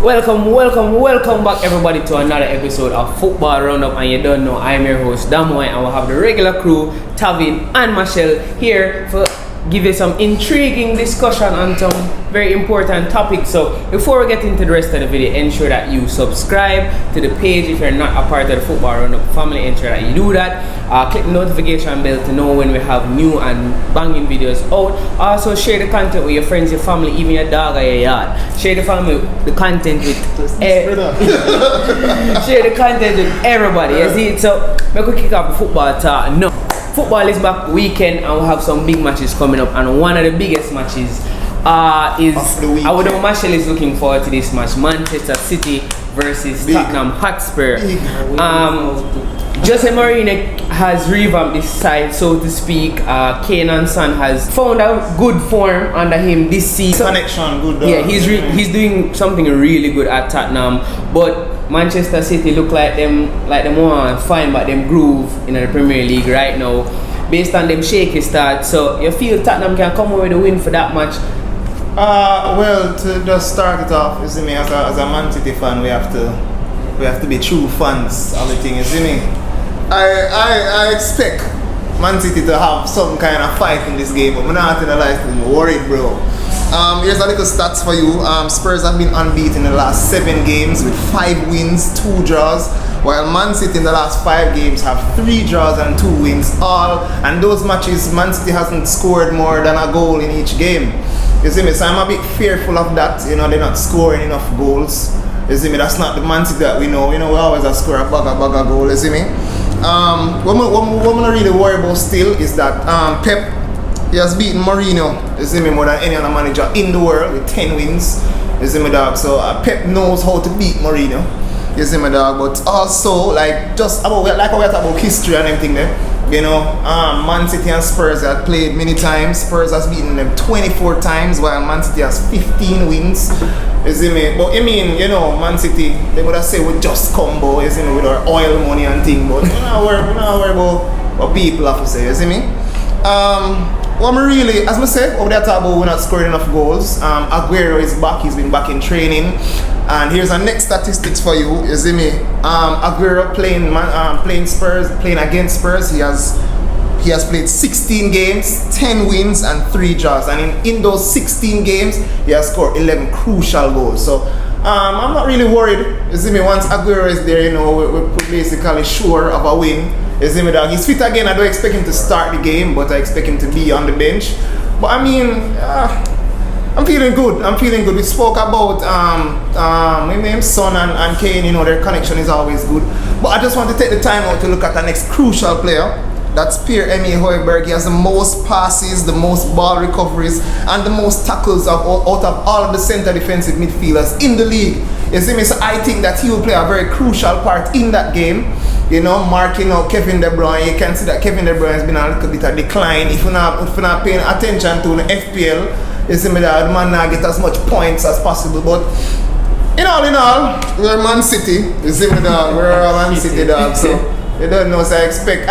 Welcome back everybody to another episode of Football Roundup, and you don't know, I'm your host Damoy, and we'll have the regular crew, Tavin and Michelle, here for give you some intriguing discussion on some very important topics. So before we get into the rest of the video, ensure that you subscribe to the page if you're not a part of the Football Roundup family. Ensure that you do that. Click the notification bell to know when we have new and banging videos out. Also share the content with your friends, your family, even your dog or your yard. Share the content with share the content with everybody. You see it? So we could kick off the football talk. No. Football is back weekend, and we'll have some big matches coming up, and one of the biggest matches is I would know Marshall is looking forward to this match, Manchester City versus Tottenham Hotspur. Jose Mourinho has revamped this side, so to speak. Kane and Son has found a good form under him this season. Connection, good. Yeah, he's doing something really good at Tottenham, but Manchester City look like them want fine, but them groove in the Premier League right now, based on them shaky start. So you feel Tottenham can come away with a win for that match? Well, to just start it off, you see me, as a Man City fan, we have to be true fans of the thing. You see me, I expect Man City to have some kind of fight in this game, but I'm not gonna lie, I'm worried, bro. Here's a little stats for you. Spurs have been unbeaten in the last 7 games with 5 wins, 2 draws, while Man City in the last 5 games have 3 draws and 2 wins all. And those matches, Man City hasn't scored more than a goal in each game. You see me? So I'm a bit fearful of that. You know, they're not scoring enough goals. You see me? That's not the Man City that we know. You know, we always score a bag of goal. You see me? What I'm not really worried about still is that Pep, he has beaten Mourinho, you see me, more than any other manager in the world with 10 wins, you see me, dog. So Pep knows how to beat Mourinho, you see me, dog. But also, like, just about, like we talk about history and everything there, you know, Man City and Spurs have played many times. Spurs has beaten them 24 times, while Man City has 15 wins, you see me. But I mean, you know, Man City, they would have said we just combo, you see me, with our oil money and thing, but we're not worried about what people have to say, you see me. Well, really, as I said, over there talk about we're not scoring enough goals. Aguero is back, he's been back in training. And here's the next statistics for you, you see me. Aguero playing against Spurs, he has played 16 games, 10 wins and 3 draws. And in those 16 games, he has scored 11 crucial goals. So I'm not really worried, you see me. Once Aguero is there, you know, we're basically sure of a win. You see me, dog. He's fit again. I don't expect him to start the game, but I expect him to be on the bench. But I mean, I'm feeling good. We spoke about my name's Son and Kane. You know, their connection is always good. But I just want to take the time out to look at the next crucial player. That's Pierre-Emile Højbjerg. He has the most passes, the most ball recoveries, and the most tackles out of all of the center defensive midfielders in the league. You see me? So I think that he will play a very crucial part in that game. You know, marking out Kevin De Bruyne. You can see that Kevin De Bruyne has been a little bit of decline. If you're not paying attention to the FPL, you see me, that the man not get as much points as possible. But in all, we're Man City. You see me, dog. We're a Man City, dog. So you don't know. So I expect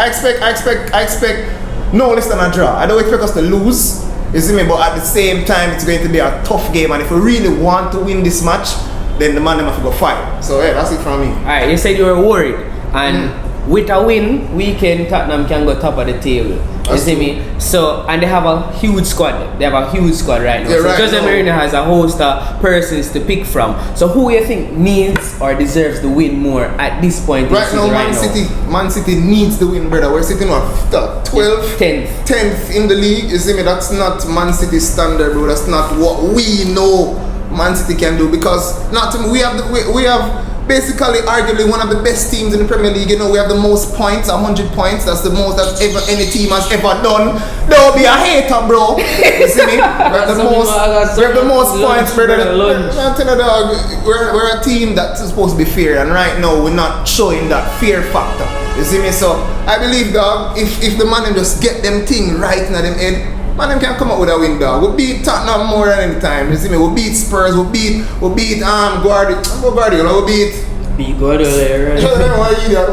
no less than a draw. I don't expect us to lose. You see me, but at the same time, it's going to be a tough game. And if we really want to win this match, then the man have to go fight. So yeah, that's it from me. Alright, you said you were worried. And with a win, weekend Tottenham can go top of the table. You see me? So, and they have a huge squad. They have a huge squad right now. Yeah, so Jose Mourinho has a host of persons to pick from. So who you think needs or deserves the win more at this point? Right now, Man City needs the win, brother. We're sitting on 12th, 10th in the league. You see me? That's not Man City standard, bro. That's not what we know Man City can do, because we have basically arguably one of the best teams in the Premier League. You know, we have the most points, 100 points. That's the most that any team has ever done. Don't be a hater, bro. You see me? We have the most points, brother. We're a team that's supposed to be fair, and right now we're not showing that fear factor. You see me? So I believe, dog, if the man just get them thing right in them head, man, them can come up with a win, dog. We beat Tottenham more than any time. You see me? We beat Spurs. We beat Guardiola. We beat Guardiola.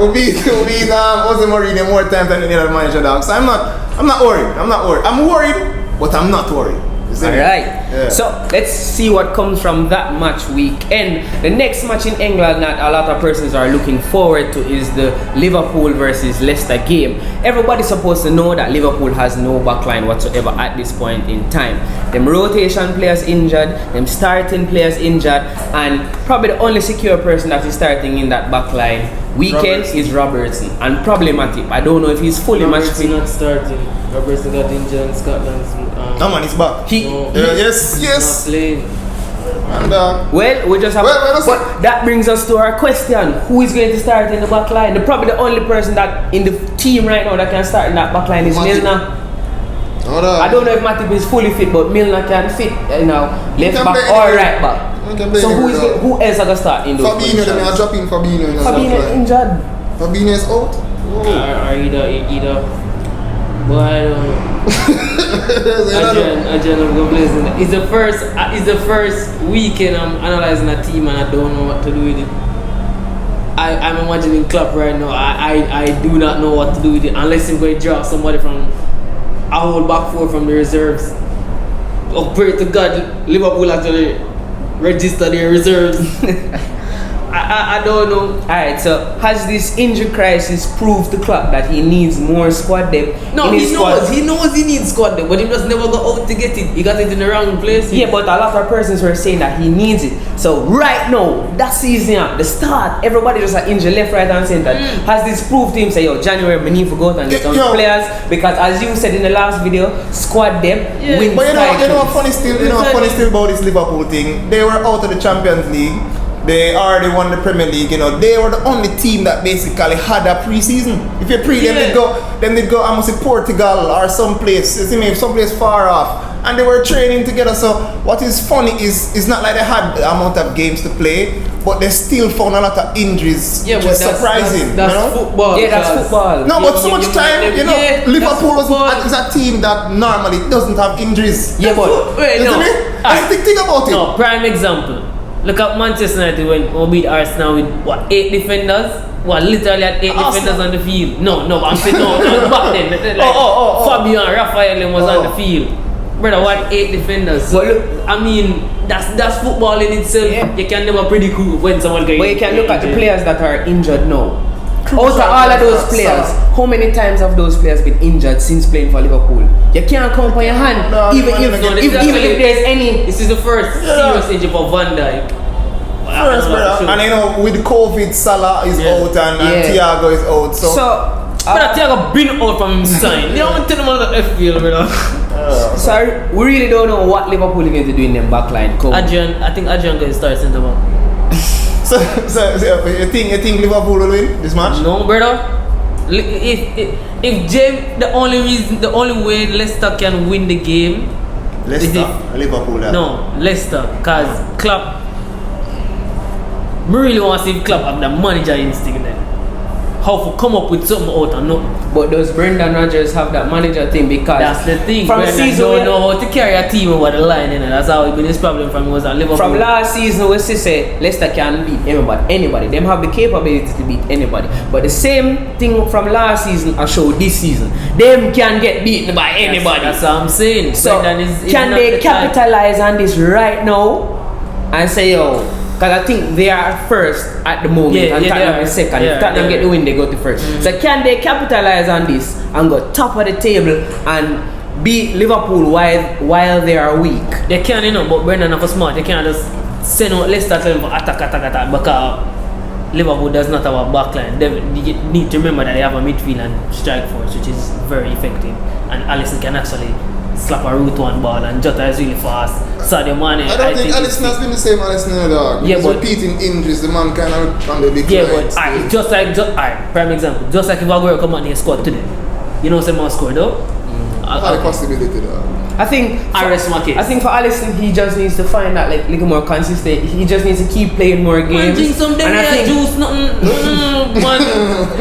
We beat Jose Mourinho more times than any other manager, dog. So I'm not worried. I'm worried, but I'm not worried. Alright, so let's see what comes from that match weekend. The next match in England that a lot of persons are looking forward to is the Liverpool versus Leicester game. Everybody's supposed to know that Liverpool has no backline whatsoever at this point in time. Them rotation players injured, them starting players injured, and probably the only secure person that is starting in that backline weekend is Robertson. And problematic. I don't know if he's fully match fit. Not starting. Robertson got injured in Scotland's. No man, he's back. Yes. Not playing. And well, we just have. But that brings us to our question: who is going to start in the back line? Probably the only person that in the team right now that can start in that back line is Milner. I don't know if Matip is fully fit, but Milner can fit left back or right back. So who else are going to start in those Fabinho, they are dropping Fabinho. Fabinho injured. Fabinho is out. Or either. But I don't know. Adrian, I'm going to play. It's the first weekend I'm analysing a team and I don't know what to do with it. I'm imagining Klopp right now. I do not know what to do with it unless he's going to drop somebody from a whole back four from the reserves. Oh, pray to God, Liverpool actually register their reserves. I don't know. Alright, so has this injury crisis proved to Klopp that he needs more squad depth? No, he knows he needs squad depth, but he just never got out to get it. He got it in the wrong place. Yeah, but a lot of persons were saying that he needs it. So right now, that season, the start, everybody just injured left, right, and center. Has this proved to him? Say, January, we need to go out and get some players because, as you said in the last video, squad depth wins. But you know what funny still about this Liverpool thing? They were out of the Champions League. They already won the Premier League, They were the only team that basically had a pre-season. If you then they'd go, I must say Portugal or someplace far off. And they were training together. So what is funny is it's not like they had the amount of games to play, but they still found a lot of injuries. Yeah, which is surprising. That's football. Yeah, that's football. No, but so much time, Liverpool is a team that normally doesn't have injuries. Yeah, but think about it. No, prime example. Look at Manchester United when we beat Arsenal with 8 defenders. Literally had 8 defenders on the field. No, I'm saying no, back then. Fabio and Raphael was on the field. Brother, 8 defenders. So look, I mean, that's football in itself. Yeah. You can never predict when someone gets. But you can look at the players that are injured now. Out of all of those players, how many times have those players been injured since playing for Liverpool? You can't count on your hand. Even if there's any. This is the first serious injury for Van Dijk. And with COVID, Salah is out and Thiago is out. But Thiago been out from his sign. They don't tell him on the FPL, brother. So we really don't know what Liverpool is going to do in their backline. I think Adrian going to start centre back. So you think Liverpool will win this match? No, brother. If James, the only way Leicester can win the game. Liverpool. No, Leicester, cause Klopp. I really want to see Klopp have the manager instinct then. How to come up with something out of nothing. But does Brendan Rodgers have that manager thing? Because that's the thing. From Brendan don't know how to carry a team over the line. That's how it been his problem from was at Liverpool. From last season, we say Leicester can beat anybody. They have the capability to beat anybody. But the same thing from last season I showed this season. Them can get beaten by anybody. That's what I'm saying. So can they capitalize on this right now and say, because I think they are first at the moment and Tottenham is second. If Tottenham get the win, they go to first. So can they capitalize on this and go top of the table and beat Liverpool while they are weak? They can, but Brendan are smart. They can't just send out Leicester to them for attack because Liverpool does not have a backline. They need to remember that they have a midfield and strike force, which is very effective. And Alisson can actually slap a root one ball and Jota is really fast. Sadio Mane. I don't think Alisson has been the same Alisson dog. Yeah, but repeating injuries, the man kind of on the big prime example. Just like if Aguero come out and he scored today. You know someone scored though? High possibility though. I think for Alisson, he just needs to find that little more consistent. He just needs to keep playing more games. And I think juice,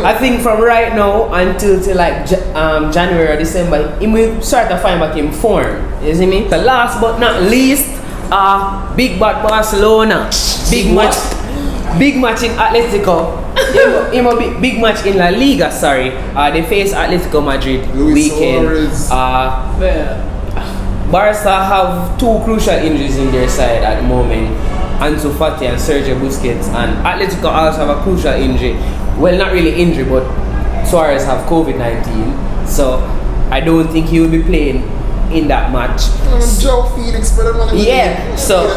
I think from right now until January or December, he will start to find back in form. You see me? The last but not least, big bad Barcelona, big match in Atlético. Big match in La Liga. Sorry, they face Atlético Madrid weekend. Barca have two crucial injuries in their side at the moment. Ansu Fati and Sergio Busquets, and Atlético also have a crucial injury. Well, not really injury, but Suarez have COVID-19, so I don't think he will be playing in that match. Joe Felix, yeah, so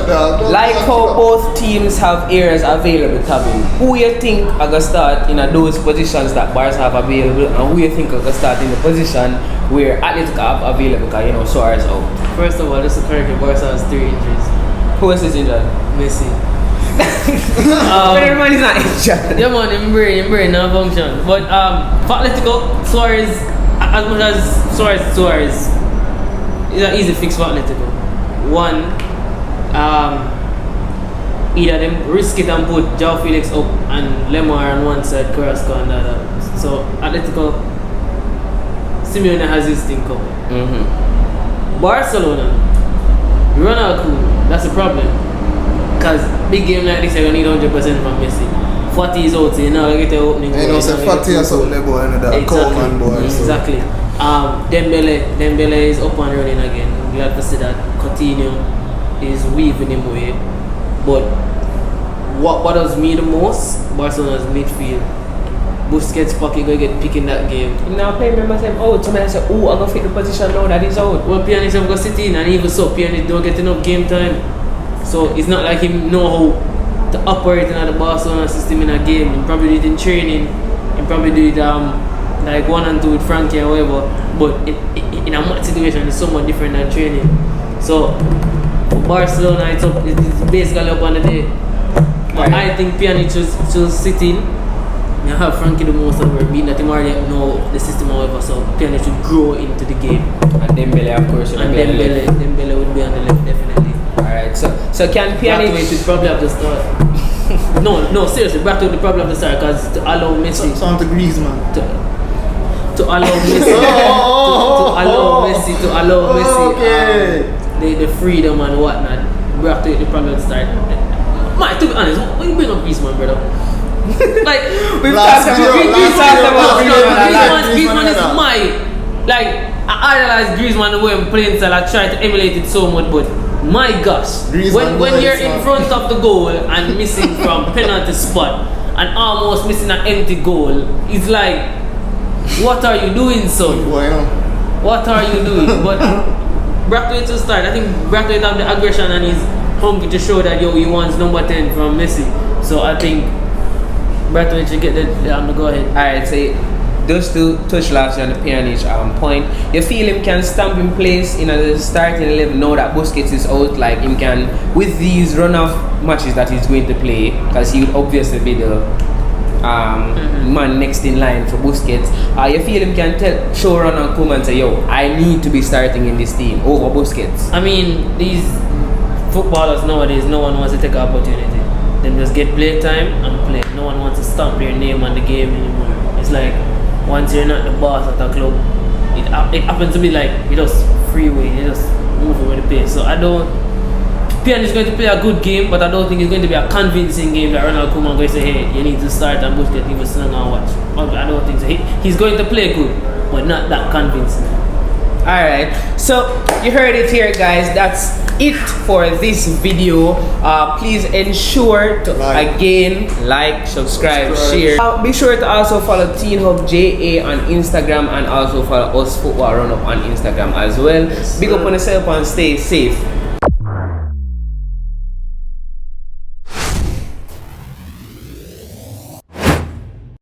like how both teams have areas available, Tavin, who you think are going to start in those positions that Barca have available, and who you think are going to start in the position where Atlético have available, because you know Suarez out? First of all, just to correct you, Barca has 3 injuries. Who else is injured? Messi. But everyone is not injured. Yeah man, I'm brain not function. But for Atlético, Suarez, as much as Suarez is an easy fix for Atlético. One, either them risk it and put Joao Felix up and Lemar on one side, Carrasco on the other. So Atlético, Simeone has his thing covered. Barcelona, Ronaldo, that's a problem. Because big game like this, you're going to need 100% from Messi. Fati is out, so you know, get the opening. You know, Fati or something, they boy, that Coleman boy. Exactly. Dembele is up and running again. Glad to see that Coutinho is weaving him away. But what bothers me the most, Barcelona's midfield. Busquets pocket going to get picked in that game. Now play members say, oh, somebody say, oh, I'm going to fit the position now that he's out. Well, Pjanic have got to sit in, and even so, Pjanic don't get enough game time. So it's not like him know how to operate in the Barcelona system in a game. He probably did it in training. He probably did like 1 and 2 with Frankie or whatever. But in a match situation, it's somewhat different than training. So for Barcelona, it's basically up on the day. But I think Pjanic should sit in. You have Frankie the most of being that him already know the system however, so Pjanic should grow into the game. And Dembele of course should be on the left. Dembele would be on the left definitely. Alright, so can Pjanic... Braithwaite would probably have to start. no, seriously, Braithwaite would probably have to start because to allow Messi... Sound to Griezmann. To allow Messi... to allow Messi the freedom and whatnot, Braithwaite would probably have to start. Man, to be honest, why you bring up Griezmann, brother? Like we've talked about Griezmann is my I idolize Griezmann the way I'm playing style. I try to emulate it so much, but my gosh, when you're in front of the goal and missing from penalty spot and almost missing an empty goal, it's like, what are you doing, son? What are you doing? But Braithwaite to start. I think Braithwaite have the aggression and he's hungry to show that he wants number 10 from Messi. So I think Braithwaite should get the go ahead. Alright, so those two touch last on the Pjanic point. You feel him can stamp in place in the starting 11 now that Busquets is out, like him can, with these run-off matches that he's going to play, because he would obviously be the man next in line for Busquets. You feel him can show run and come and say, yo, I need to be starting in this team over Busquets. I mean, these footballers nowadays, no one wants to take an opportunity. Them just get play time and play. No one wants to stamp their name on the game anymore. It's like once you're not the boss at a club, it happens to be like you just freeway, you just move with the pace. So I don't. Pjanic is going to play a good game, but I don't think it's going to be a convincing game that Ronald Koeman going to say, hey, you need to start and Busquets even sit and watch. I don't think so. He's going to play good, but not that convincing. Alright, so you heard it here, guys. That's it for this video. Please ensure to like, subscribe, share. Be sure to also follow Teen Hub JA on Instagram and also follow us Football Roundup on Instagram as well. Big up on yourself and stay safe.